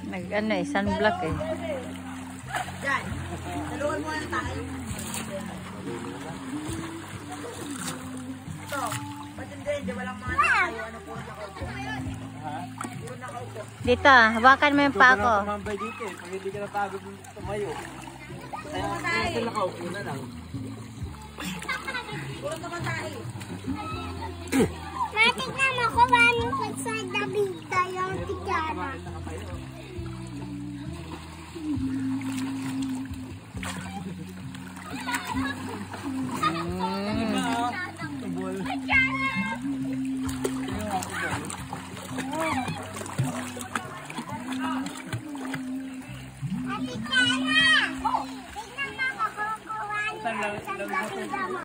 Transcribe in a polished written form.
Nag-ano eh, sunblock eh. Diyan. Tulungan mo na tayo. Ito. Ba't hindi walang mga tayo. Ano po nakaupo? Puro nakaupo. Dito, hawakan mo yung pako. Ito ka tumambay dito eh. Pag hindi ka napagod tumayo. Kaya ito nakaupo na lang. Puro naman tayo. Matik na makuha nung pagsadabing tayo ang tikara. Tubol. Ate Tiana! Tignan mo makukuha nung pagsadabing